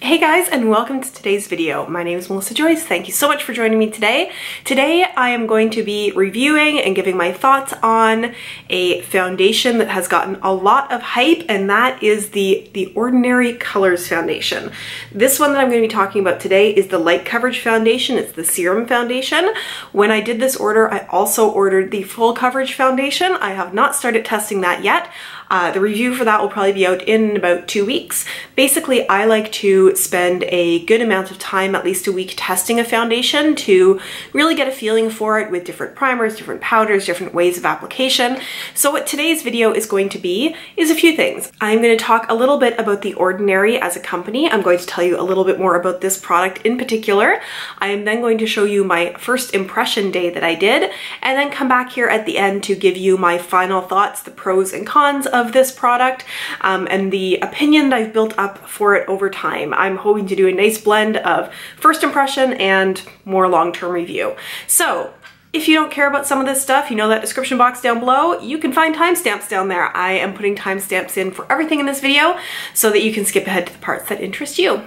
Hey guys, and welcome to today's video. My name is Melissa Joyce. Thank you so much for joining me today. Today I am going to be reviewing and giving my thoughts on a foundation that has gotten a lot of hype, and that is the Ordinary Colors foundation. This one that I'm going to be talking about today is the light coverage foundation. It's the Serum foundation. When I did this order, I also ordered the full coverage foundation. I have not started testing that yet. The review for that will probably be out in about 2 weeks. Basically, I like to spend a good amount of time, at least a week, testing a foundation to really get a feeling for it with different primers, different powders, different ways of application. So what today's video is going to be is a few things. I'm going to talk a little bit about The Ordinary as a company. I'm going to tell you a little bit more about this product in particular. I am then going to show you my first impression day that I did, and then come back here at the end to give you my final thoughts, the pros and cons of this product, and the opinion that I've built up for it over time. I'm hoping to do a nice blend of first impression and more long-term review. So if you don't care about some of this stuff, you know that description box down below, you can find timestamps down there. I am putting timestamps in for everything in this video so that you can skip ahead to the parts that interest you.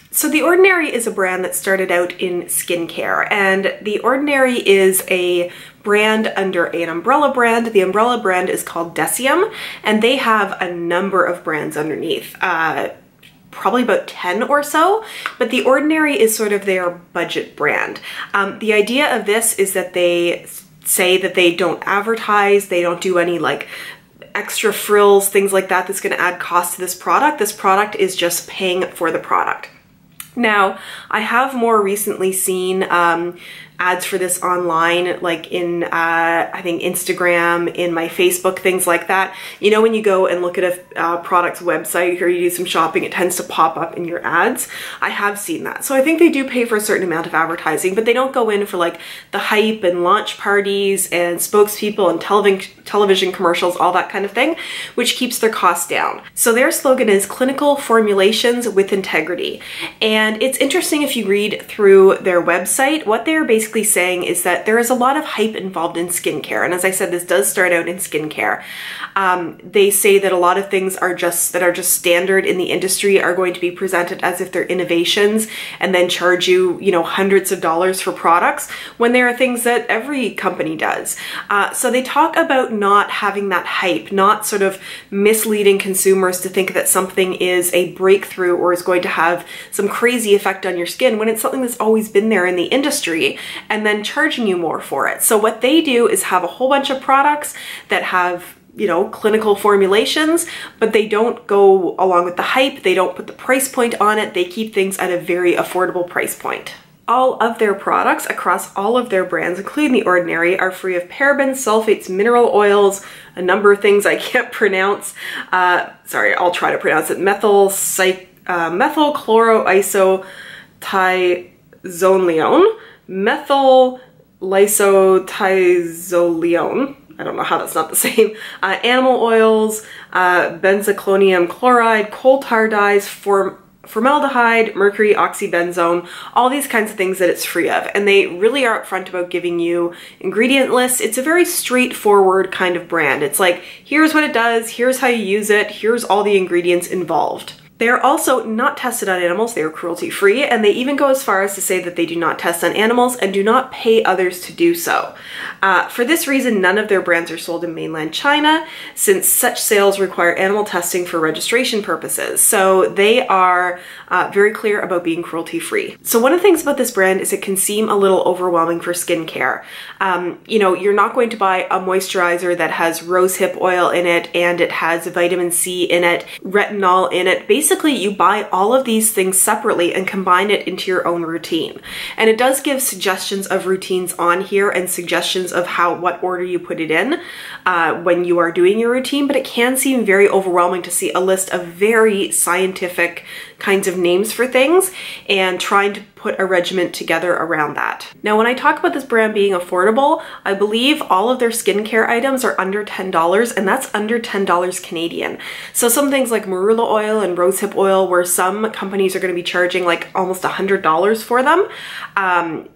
So The Ordinary is a brand that started out in skincare, and The Ordinary is a brand under an umbrella brand. The umbrella brand is called Serum, and they have a number of brands underneath. Probably about 10 or so, but The Ordinary is sort of their budget brand. The idea of this is that they say that they don't advertise, they don't do any like extra frills, things like that that's going to add cost to this product. This product is just paying for the product. Now, I have more recently seen ads for this online, like in, I think Instagram, in my Facebook, things like that. You know, when you go and look at a product's website or you do some shopping, it tends to pop up in your ads. I have seen that. So I think they do pay for a certain amount of advertising, but they don't go in for like the hype and launch parties and spokespeople and television commercials, all that kind of thing, which keeps their costs down. So their slogan is clinical formulations with integrity. And it's interesting if you read through their website, what they're basically saying is that there is a lot of hype involved in skincare. And as I said, this does start out in skincare. They say that a lot of things are just standard in the industry are going to be presented as if they're innovations and then charge you, you know, hundreds of dollars for products when there are things that every company does. So they talk about not having that hype, not sort of misleading consumers to think that something is a breakthrough or is going to have some crazy effect on your skin when it's something that's always been there in the industry, and then charging you more for it. So what they do is have a whole bunch of products that have, you know, clinical formulations, but they don't go along with the hype. They don't put the price point on it. They keep things at a very affordable price point. All of their products across all of their brands, including The Ordinary, are free of parabens, sulfates, mineral oils, a number of things I can't pronounce. Sorry, I'll try to pronounce it. Methylchloroisothiazolione, methyl lysothiazolione. I don't know how that's not the same. Animal oils, benzalkonium chloride, coal tar dyes, formaldehyde, mercury oxybenzone, all these kinds of things that it's free of. And they really are upfront about giving you ingredient lists. It's a very straightforward kind of brand. It's like, here's what it does, here's how you use it, here's all the ingredients involved. They're also not tested on animals, they are cruelty-free, and they even go as far as to say that they do not test on animals and do not pay others to do so. For this reason, none of their brands are sold in mainland China, since such sales require animal testing for registration purposes. So they are very clear about being cruelty-free. So one of the things about this brand is it can seem a little overwhelming for skincare. You know, you're not going to buy a moisturizer that has rosehip oil in it and it has vitamin C in it, retinol in it. Basically, you buy all of these things separately and combine it into your own routine. And it does give suggestions of routines on here and suggestions of what order you put it in when you are doing your routine, but it can seem very overwhelming to see a list of very scientific kinds of names for things and trying to put put a regimen together around that. Now, when I talk about this brand being affordable, I believe all of their skincare items are under $10, and that's under $10 Canadian. So some things like marula oil and rosehip oil, where some companies are going to be charging like almost $100 for them,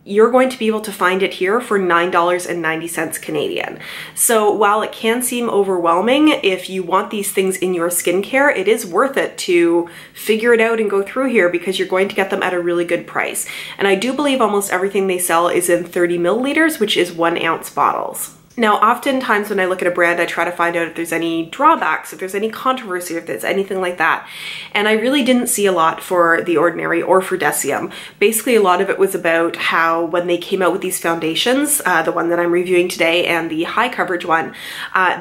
you're going to be able to find it here for $9.90 Canadian. So while it can seem overwhelming, if you want these things in your skincare, it is worth it to figure it out and go through here, because you're going to get them at a really good price. And I do believe almost everything they sell is in 30 milliliters, which is 1 ounce bottles. Now, oftentimes when I look at a brand, I try to find out if there's any drawbacks, if there's any controversy, if there's anything like that. And I really didn't see a lot for The Ordinary or for Deciem. Basically, a lot of it was about how when they came out with these foundations, the one that I'm reviewing today and the high coverage one,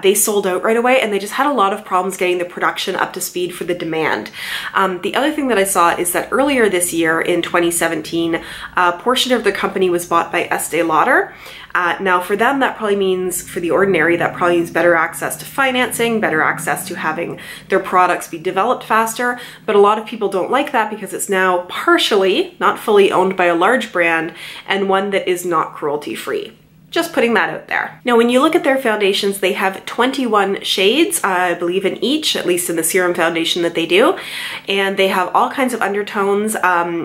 they sold out right away, and they just had a lot of problems getting the production up to speed for the demand. The other thing that I saw is that earlier this year in 2017, a portion of their company was bought by Estee Lauder. Now for them, that probably means, for The Ordinary, that probably means better access to financing, better access to having their products be developed faster. But a lot of people don't like that because it's now partially, not fully, owned by a large brand, and one that is not cruelty-free. Just putting that out there. Now, when you look at their foundations, they have 21 shades, I believe, in each, at least in the Serum foundation that they do. And they have all kinds of undertones.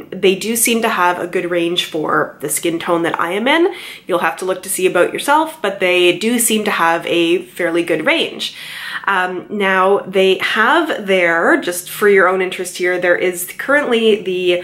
They do seem to have a good range for the skin tone that I am in. You'll have to look to see about yourself, but they do seem to have a fairly good range. Now they have there, just for your own interest here, there is currently the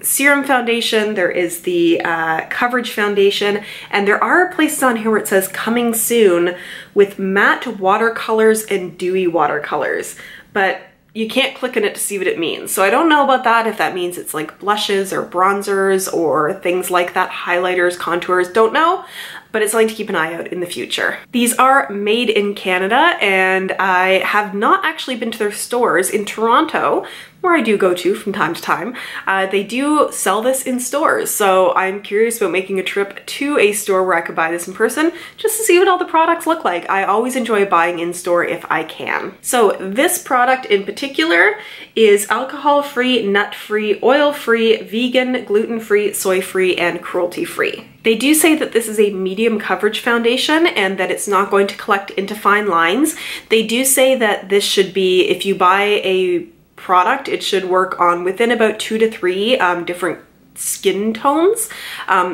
Serum foundation, there is the coverage foundation, and there are places on here where it says coming soon with matte watercolors and dewy watercolors, but you can't click on it to see what it means. So I don't know about that, if that means it's like blushes or bronzers or things like that, highlighters, contours, don't know. But it's something to keep an eye out in the future. These are made in Canada, and I have not actually been to their stores in Toronto, where I do go to from time to time. They do sell this in stores, so I'm curious about making a trip to a store where I could buy this in person, just to see what all the products look like. I always enjoy buying in store if I can. So this product in particular is alcohol-free, nut-free, oil-free, vegan, gluten-free, soy-free, and cruelty-free. They do say that this is a medium coverage foundation and that it's not going to collect into fine lines. They do say that this should be, if you buy a product, it should work on within about 2 to 3 different skin tones.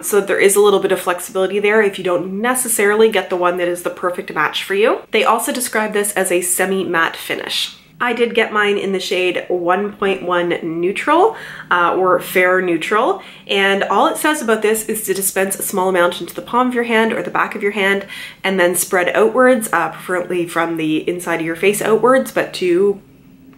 So there is a little bit of flexibility there if you don't necessarily get the one that is the perfect match for you. They also describe this as a semi-matte finish. I did get mine in the shade 1.1 neutral or fair neutral, and all it says about this is to dispense a small amount into the palm of your hand or the back of your hand and then spread outwards, preferably from the inside of your face outwards, but to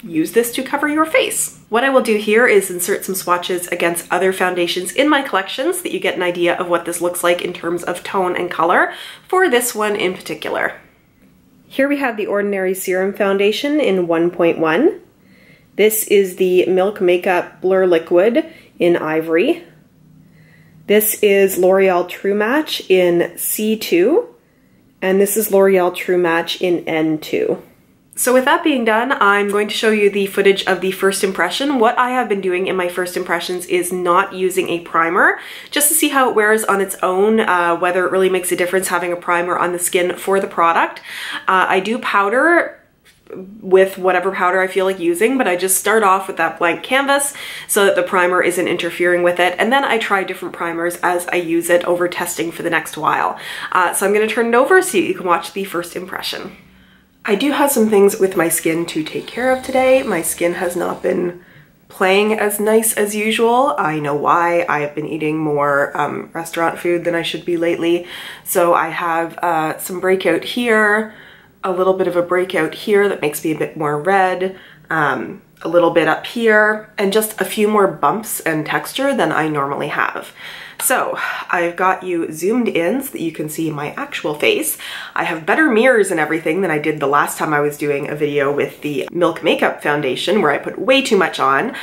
use this to cover your face. What I will do here is insert some swatches against other foundations in my collection so that you get an idea of what this looks like in terms of tone and color for this one in particular. Here we have the Ordinary Serum Foundation in 1.1. This is the Milk Makeup Blur Liquid in Ivory. This is L'Oreal True Match in C2. And this is L'Oreal True Match in N2. So with that being done, I'm going to show you the footage of the first impression. What I have been doing in my first impressions is not using a primer, just to see how it wears on its own, whether it really makes a difference having a primer on the skin for the product. I do powder with whatever powder I feel like using, but I just start off with that blank canvas so that the primer isn't interfering with it, and then I try different primers as I use it over testing for the next while. So I'm going to turn it over so you can watch the first impression. I do have some things with my skin to take care of today. My skin has not been playing as nice as usual. I know why. I have been eating more restaurant food than I should be lately. So I have some breakout here, a little bit of a breakout here that makes me a bit more red, a little bit up here, and just a few more bumps and texture than I normally have. So I've got you zoomed in so that you can see my actual face. I have better mirrors and everything than I did the last time I was doing a video with the Milk Makeup Foundation where I put way too much on.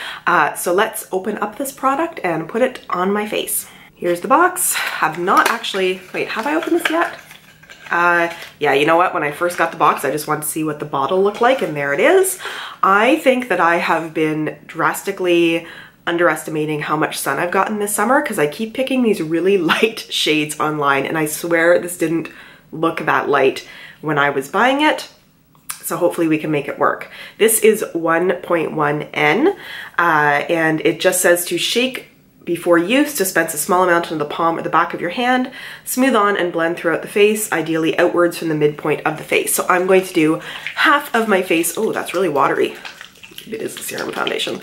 So let's open up this product and put it on my face. Here's the box. Have not actually, wait, have I opened this yet? Yeah, you know what? When I first got the box, I just wanted to see what the bottle looked like, and there it is. I think that I have been drastically underestimating how much sun I've gotten this summer because I keep picking these really light shades online, and I swear this didn't look that light when I was buying it. So hopefully we can make it work. This is 1.1N and it just says to shake before use, dispense a small amount into the palm or the back of your hand, smooth on and blend throughout the face, ideally outwards from the midpoint of the face. So I'm going to do half of my face. Oh, that's really watery. It is the Serum foundation.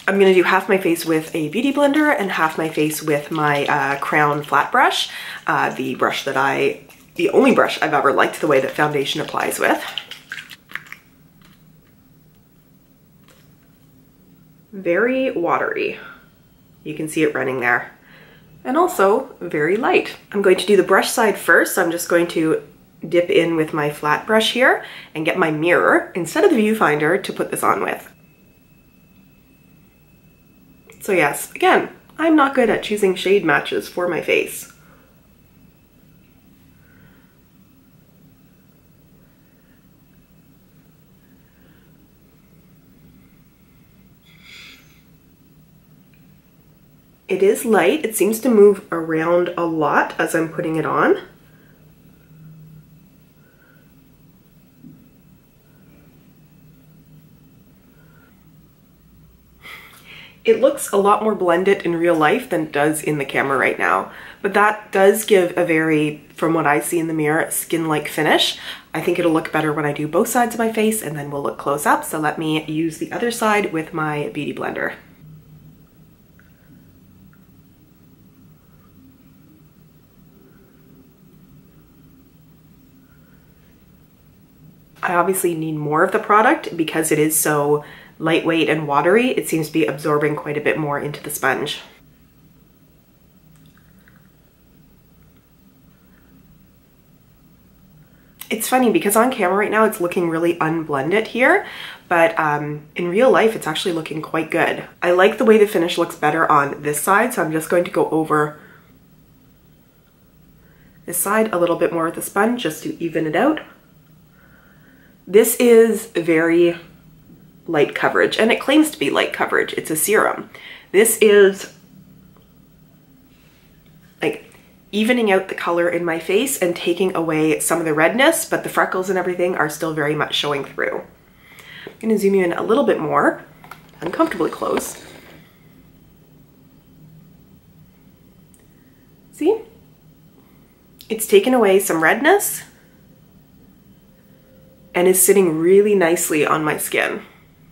I'm gonna do half my face with a beauty blender and half my face with my Crown flat brush, the only brush I've ever liked the way that foundation applies with. Very watery. You can see it running there. And also very light. I'm going to do the brush side first, so I'm just going to dip in with my flat brush here and get my mirror instead of the viewfinder to put this on with. So yes, again, I'm not good at choosing shade matches for my face. It is light. It seems to move around a lot as I'm putting it on. It looks a lot more blended in real life than it does in the camera right now, but that does give a very, from what I see in the mirror, skin-like finish. I think it'll look better when I do both sides of my face and then we'll look close up. So let me use the other side with my beauty blender. I obviously need more of the product because it is so lightweight and watery. It seems to be absorbing quite a bit more into the sponge. It's funny because on camera right now it's looking really unblended here, but in real life it's actually looking quite good. I like the way the finish looks better on this side, so I'm just going to go over this side a little bit more with the sponge just to even it out. This is very light coverage, and it claims to be light coverage. It's a serum. This is like evening out the color in my face and taking away some of the redness, but the freckles and everything are still very much showing through. I'm gonna zoom you in a little bit more, uncomfortably close. See? It's taken away some redness and is sitting really nicely on my skin.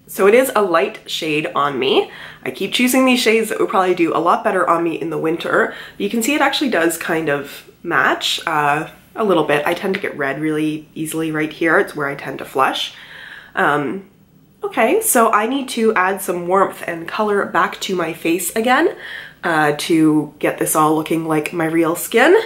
So it is a light shade on me. I keep choosing these shades that would probably do a lot better on me in the winter. You can see it actually does kind of match a little bit. I tend to get red really easily right here. It's where I tend to flush. Okay, so I need to add some warmth and color back to my face again to get this all looking like my real skin.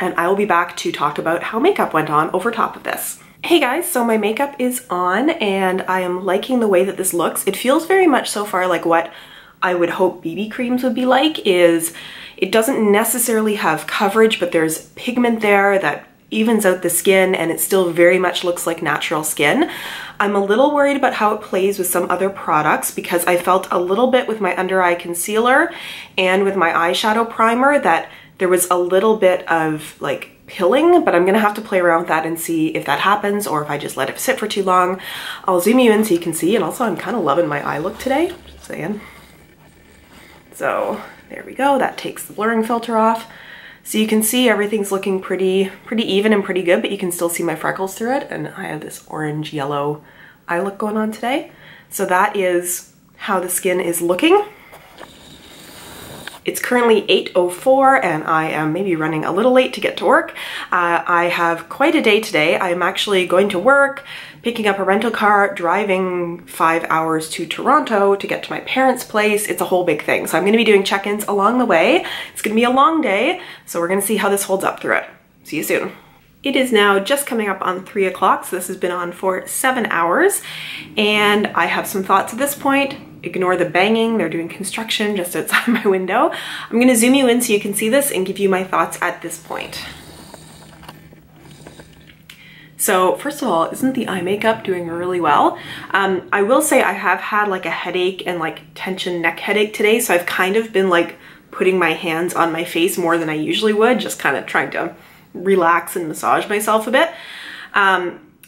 And I will be back to talk about how makeup went on over top of this. Hey guys, so my makeup is on and I am liking the way that this looks. It feels very much so far like what I would hope BB creams would be like. Is it doesn't necessarily have coverage, but there's pigment there that evens out the skin and it still very much looks like natural skin. I'm a little worried about how it plays with some other products because I felt a little bit with my under eye concealer and with my eyeshadow primer that there was a little bit of like pilling, but I'm gonna have to play around with that and see if that happens or if I just let it sit for too long. I'll zoom you in so you can see, and also I'm kind of loving my eye look today, just saying. So there we go, that takes the blurring filter off. So you can see everything's looking pretty even and pretty good, but you can still see my freckles through it, and I have this orange yellow eye look going on today. So that is how the skin is looking. It's currently 8:04 and I am maybe running a little late to get to work. I have quite a day today. I'm actually going to work, picking up a rental car, driving 5 hours to Toronto to get to my parents' place. It's a whole big thing. So I'm gonna be doing check-ins along the way. It's gonna be a long day, so we're gonna see how this holds up through it. See you soon. It is now just coming up on 3 o'clock, so this has been on for 7 hours, and I have some thoughts at this point. Ignore the banging, they're doing construction just outside my window. I'm gonna zoom you in so you can see this and give you my thoughts at this point. So first of all, isn't the eye makeup doing really well? I will say I have had like a headache and like tension neck headache today, so I've kind of been like putting my hands on my face more than I usually would, just kind of trying to relax and massage myself a bit.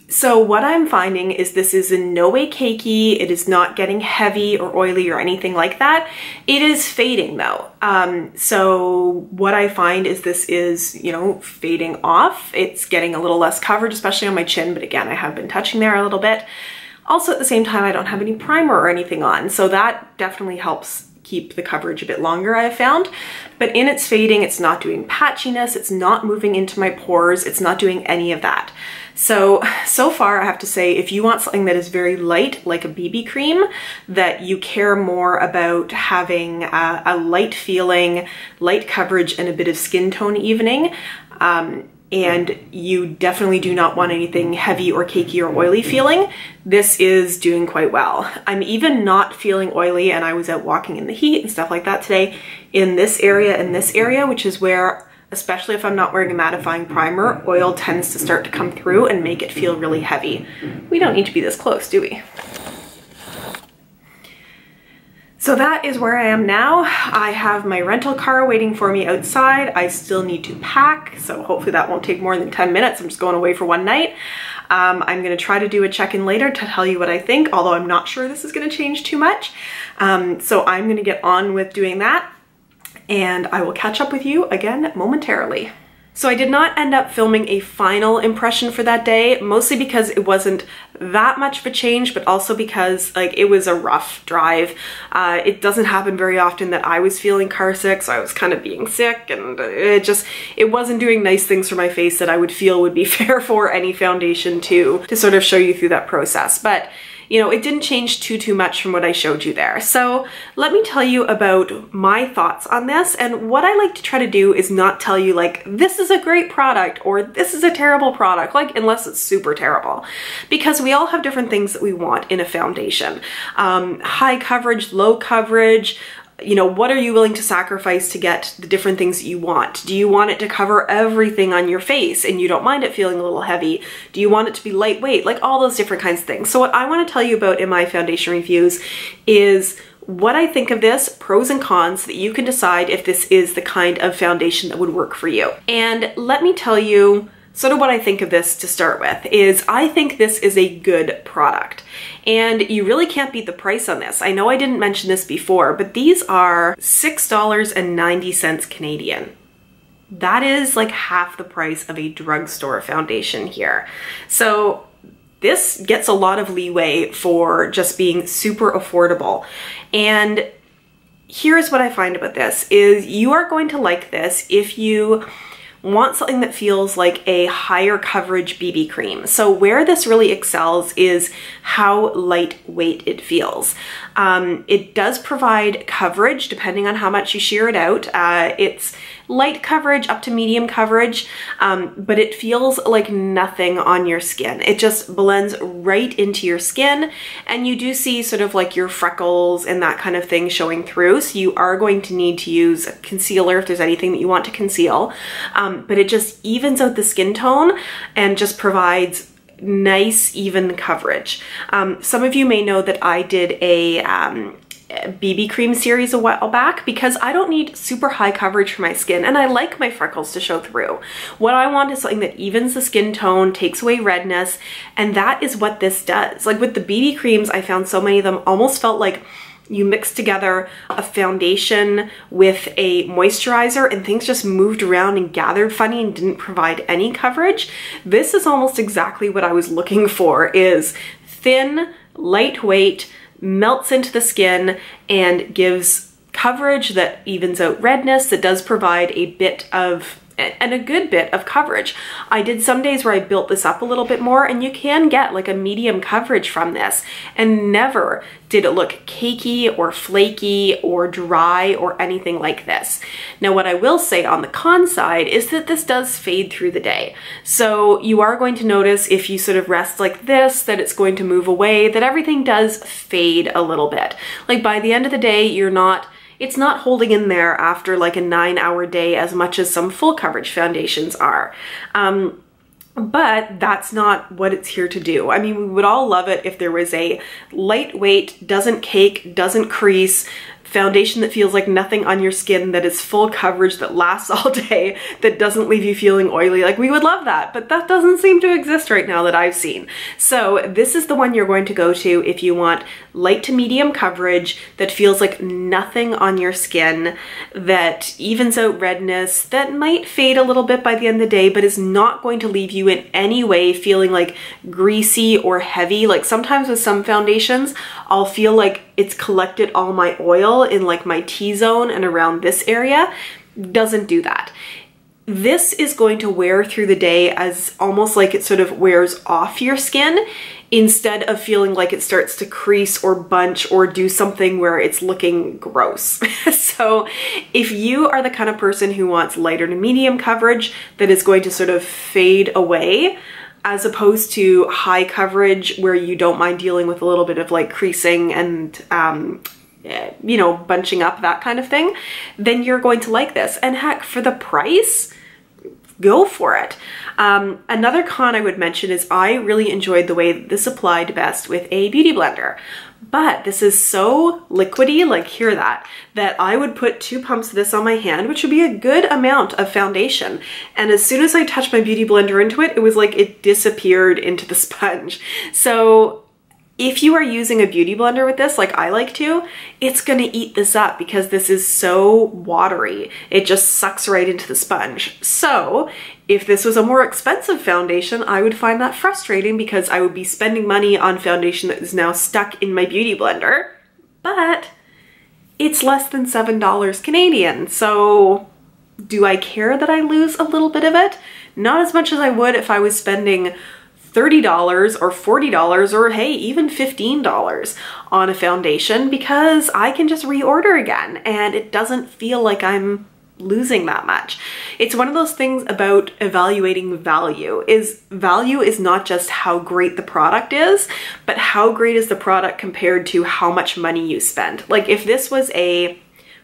So what I'm finding is this is in no way cakey. It is not getting heavy or oily or anything like that. It is fading though. So what I find is this is, you know, fading off. It's getting a little less coverage, especially on my chin, but again, I have been touching there a little bit. Also at the same time, I don't have any primer or anything on, so that definitely helps keep the coverage a bit longer, I have found. But in its fading, it's not doing patchiness, it's not moving into my pores, it's not doing any of that. So far I have to say, if you want something that is very light, like a BB cream, that you care more about having a light feeling, light coverage, and a bit of skin tone evening, and you definitely do not want anything heavy or cakey or oily feeling, this is doing quite well. I'm even not feeling oily, and I was out walking in the heat and stuff like that today, in this area, which is where, especially if I'm not wearing a mattifying primer, oil tends to start to come through and make it feel really heavy. We don't need to be this close, do we? So that is where I am now. I have my rental car waiting for me outside. I still need to pack, so hopefully that won't take more than 10 minutes. I'm just going away for one night. I'm gonna try to do a check-in later to tell you what I think, although I'm not sure this is gonna change too much. So I'm gonna get on with doing that, and I will catch up with you again momentarily. So I did not end up filming a final impression for that day, mostly because it wasn't that much of a change, but also because like it was a rough drive. It doesn't happen very often that I was feeling car sick, so I was kind of being sick, and it wasn't doing nice things for my face that I would feel would be fair for any foundation to sort of show you through that process. But you know, it didn't change too much from what I showed you there. So let me tell you about my thoughts on this. And what I like to try to do is not tell you like, this is a great product or this is a terrible product, like unless it's super terrible, because we all have different things that we want in a foundation. High coverage, low coverage, you know, what are you willing to sacrifice to get the different things that you want? Do you want it to cover everything on your face and you don't mind it feeling a little heavy? Do you want it to be lightweight? Like all those different kinds of things. So what I want to tell you about in my foundation reviews is what I think of this, pros and cons, so that you can decide if this is the kind of foundation that would work for you. And let me tell you sort of what I think of this to start with is I think this is a good product. And you really can't beat the price on this. I know I didn't mention this before, but these are $6.90 Canadian. That is like half the price of a drugstore foundation here. So this gets a lot of leeway for just being super affordable. And here's what I find about this is you are going to like this if you want something that feels like a higher coverage BB cream. So where this really excels is how lightweight it feels. It does provide coverage depending on how much you shear it out. It's light coverage up to medium coverage, but it feels like nothing on your skin. It just blends right into your skin, and you do see sort of like your freckles and that kind of thing showing through. So you are going to need to use concealer if there's anything that you want to conceal, but it just evens out the skin tone and just provides nice even coverage. Some of you may know that I did a BB cream series a while back because I don't need super high coverage for my skin and I like my freckles to show through. What I want is something that evens the skin tone, takes away redness, and that is what this does. Like with the BB creams, I found so many of them almost felt like you mixed together a foundation with a moisturizer and things just moved around and gathered funny and didn't provide any coverage. This is almost exactly what I was looking for, is thin, lightweight, melts into the skin and gives coverage that evens out redness, that does provide a bit of and a good bit of coverage. I did some days where I built this up a little bit more, and you can get like a medium coverage from this, and never did it look cakey or flaky or dry or anything like this. Now what I will say on the con side is that this does fade through the day. So you are going to notice if you sort of rest like this that it's going to move away, that everything does fade a little bit. Like by the end of the day, it's not holding in there after like a 9-hour day as much as some full coverage foundations are. But that's not what it's here to do. I mean, we would all love it if there was a lightweight, doesn't cake, doesn't crease, foundation that feels like nothing on your skin, that is full coverage, that lasts all day, that doesn't leave you feeling oily. Like, we would love that, but that doesn't seem to exist right now that I've seen. So this is the one you're going to go to if you want light to medium coverage that feels like nothing on your skin, that evens out redness, that might fade a little bit by the end of the day, but is not going to leave you in any way feeling like greasy or heavy. Like, sometimes with some foundations, I'll feel like it's collected all my oil in like my T-zone and around this area. Doesn't do that. This is going to wear through the day as almost like it sort of wears off your skin instead of feeling like it starts to crease or bunch or do something where it's looking gross. So if you are the kind of person who wants lighter to medium coverage that is going to sort of fade away, as opposed to high coverage where you don't mind dealing with a little bit of like creasing and you know, bunching up, that kind of thing, then you're going to like this. And heck, for the price, go for it. Another con I would mention is I really enjoyed the way that this applied best with a beauty blender. But this is so liquidy, like hear that I would put 2 pumps of this on my hand, which would be a good amount of foundation. And as soon as I touched my beauty blender into it, it was like it disappeared into the sponge. So if you are using a beauty blender with this, like I like to, it's gonna eat this up because this is so watery. It just sucks right into the sponge. So if this was a more expensive foundation, I would find that frustrating because I would be spending money on foundation that is now stuck in my beauty blender, but it's less than $7 Canadian. So do I care that I lose a little bit of it? Not as much as I would if I was spending $30 or $40 or hey, even $15 on a foundation, because I can just reorder again and it doesn't feel like I'm losing that much. It's one of those things about evaluating value is not just how great the product is, but how great is the product compared to how much money you spend. Like if this was a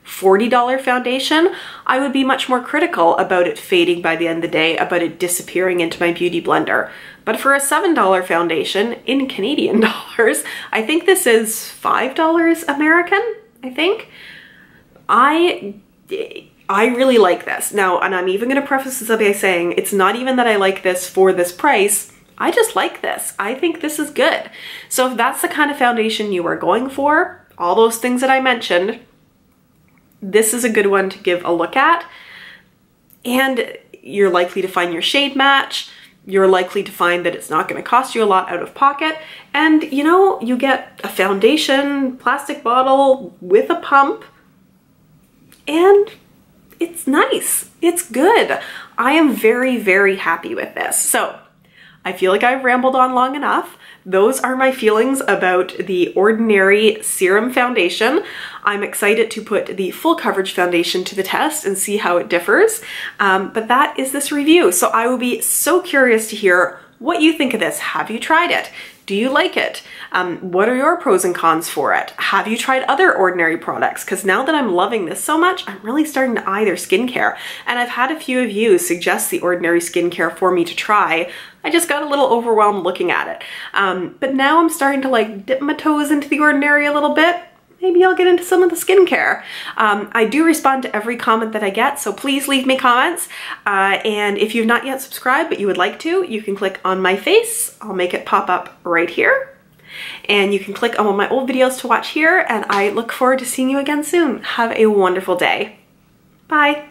$40 foundation, I would be much more critical about it fading by the end of the day, about it disappearing into my beauty blender. But for a $7 foundation in Canadian dollars, I think this is $5 American, I think. I really like this. Now, and I'm even gonna preface this by saying, it's not even that I like this for this price, I just like this. I think this is good. So if that's the kind of foundation you are going for, all those things that I mentioned, this is a good one to give a look at. And you're likely to find your shade match. You're likely to find that it's not going to cost you a lot out of pocket. And you know, you get a foundation plastic bottle with a pump and it's nice. It's good. I am very, very happy with this. So I feel like I've rambled on long enough. Those are my feelings about the Ordinary Serum Foundation. I'm excited to put the full coverage foundation to the test and see how it differs. But that is this review. So I will be so curious to hear what you think of this. Have you tried it? Do you like it? What are your pros and cons for it? Have you tried other Ordinary products? Because now that I'm loving this so much, I'm really starting to eye their skincare. And I've had a few of you suggest the Ordinary skincare for me to try. I just got a little overwhelmed looking at it. But now I'm starting to like dip my toes into the Ordinary a little bit. Maybe I'll get into some of the skincare. I do respond to every comment that I get, so please leave me comments. And if you've not yet subscribed, but you would like to, you can click on my face. I'll make it pop up right here. And you can click on one of my old videos to watch here, and I look forward to seeing you again soon. Have a wonderful day. Bye.